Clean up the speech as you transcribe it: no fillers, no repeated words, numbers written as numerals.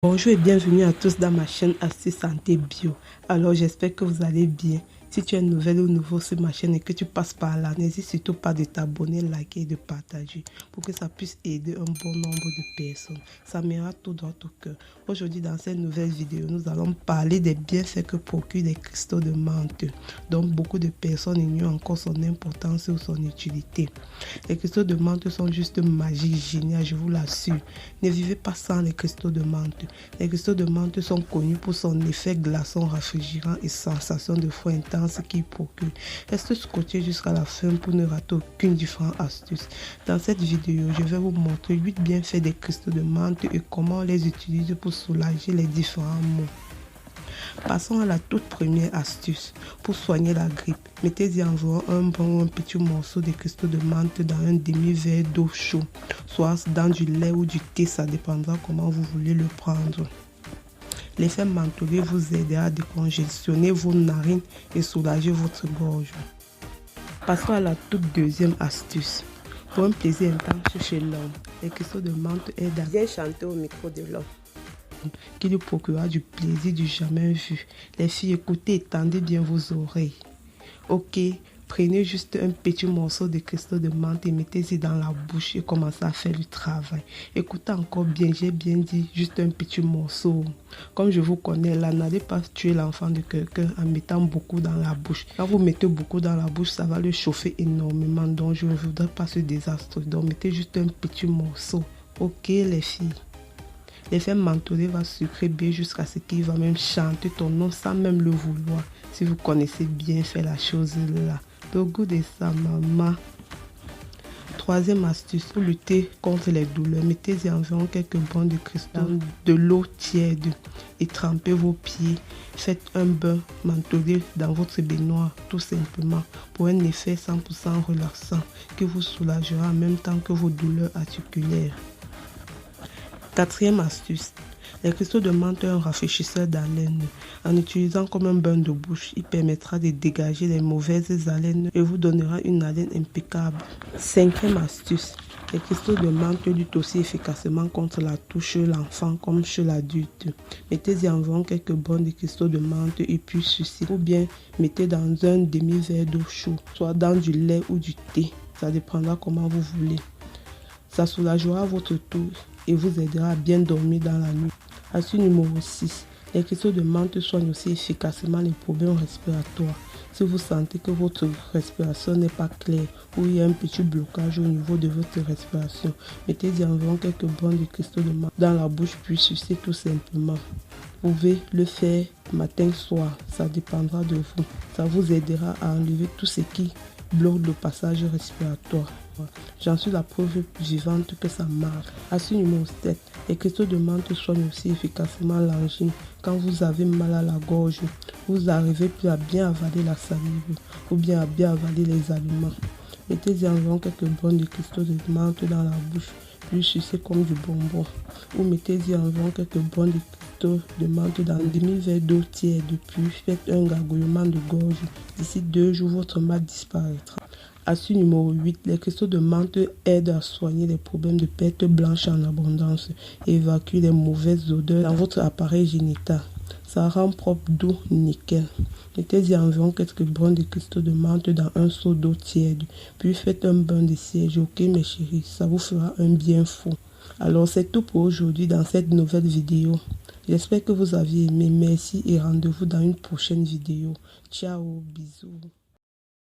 Bonjour et bienvenue à tous dans ma chaîne Astuces Santé Bio. Alors j'espère que vous allez bien. Si tu es nouvelle ou nouveau sur ma chaîne et que tu passes par là, n'hésite surtout pas de t'abonner, liker et de partager pour que ça puisse aider un bon nombre de personnes. Ça m'ira tout dans ton cœur. Aujourd'hui dans cette nouvelle vidéo, nous allons parler des bienfaits que procurent les cristaux de menthe, dont beaucoup de personnes ignorent encore son importance ou son utilité. Les cristaux de menthe sont juste magiques, géniaux, je vous l'assure. Ne vivez pas sans les cristaux de menthe. Les cristaux de menthe sont connus pour son effet glaçon, rafraîchissant et sensation de froid intense qu'il procure. Restez scotché jusqu'à la fin pour ne rater aucune différente astuce. Dans cette vidéo, je vais vous montrer 8 bienfaits des cristaux de menthe et comment on les utilise pour soulager les différents maux. Passons à la toute première astuce. Pour soigner la grippe, mettez-y environ un bon ou un petit morceau de cristaux de menthe dans un demi-verre d'eau chaude, soit dans du lait ou du thé, ça dépendra comment vous voulez le prendre. L'effet mentholé vous aidera à décongestionner vos narines et soulager votre gorge. Passons à la toute deuxième astuce. Pour un plaisir intense chez l'homme, les cristaux de menthe aident à bien chanter au micro de l'homme, qui lui procurera du plaisir du jamais vu. Les filles, écoutez et tendez bien vos oreilles. Ok, prenez juste un petit morceau de cristaux de menthe et mettez-y dans la bouche et commencez à faire le travail. Écoutez encore bien, j'ai bien dit juste un petit morceau. Comme je vous connais là, n'allez pas tuer l'enfant de quelqu'un en mettant beaucoup dans la bouche. Quand vous mettez beaucoup dans la bouche, ça va le chauffer énormément. Donc je ne voudrais pas ce désastre. Donc mettez juste un petit morceau. Ok les filles. L'effet mentholé va sucrer bien jusqu'à ce qu'il va même chanter ton nom sans même le vouloir. Si vous connaissez bien faire la chose là. Le goût de sa maman. Troisième astuce, pour lutter contre les douleurs, mettez-y environ quelques brins de cristal, de l'eau tiède et trempez vos pieds. Faites un bain mentholé dans votre baignoire tout simplement pour un effet 100% relaxant qui vous soulagera en même temps que vos douleurs articulaires. Quatrième astuce, les cristaux de menthe ont un rafraîchisseur d'haleine. En utilisant comme un bain de bouche, il permettra de dégager les mauvaises haleines et vous donnera une haleine impeccable. Cinquième astuce, les cristaux de menthe luttent aussi efficacement contre la toux chez l'enfant comme chez l'adulte. Mettez-y environ quelques brins de cristaux de menthe et puis sucez. Ou bien mettez dans un demi-verre d'eau chaude, soit dans du lait ou du thé. Ça dépendra comment vous voulez. Ça soulagera votre toux et vous aidera à bien dormir dans la nuit. Astuce numéro 6. Les cristaux de menthe soignent aussi efficacement les problèmes respiratoires. Si vous sentez que votre respiration n'est pas claire ou il y a un petit blocage au niveau de votre respiration, mettez-y environ quelques brins de cristaux de menthe dans la bouche puis sucez tout simplement. Vous pouvez le faire matin, soir, ça dépendra de vous. Ça vous aidera à enlever tout ce qui bloque le passage respiratoire. J'en suis la preuve vivante que ça marche. Astuce numéro 7. Les cristaux de menthe soignent aussi efficacement l'angine. Quand vous avez mal à la gorge, vous n'arrivez plus à bien avaler la salive ou bien à bien avaler les aliments. Mettez-y environ quelques brins de cristaux de menthe dans la bouche, puis sucez comme du bonbon. Ou mettez-y environ quelques brins de cristaux de menthe dans un demi-verre d'eau tiède, puis faites un gargouillement de gorge. D'ici 2 jours, votre mal disparaîtra. Astuce numéro 8. Les cristaux de menthe aident à soigner les problèmes de perte blanche en abondance et évacuent les mauvaises odeurs dans votre appareil génital. Ça rend propre, doux, nickel. Mettez-y environ quelques brins de cristaux de menthe dans un seau d'eau tiède. Puis faites un bain de siège, ok mes chéris, ça vous fera un bien fou. Alors c'est tout pour aujourd'hui dans cette nouvelle vidéo. J'espère que vous avez aimé. Merci et rendez-vous dans une prochaine vidéo. Ciao, bisous.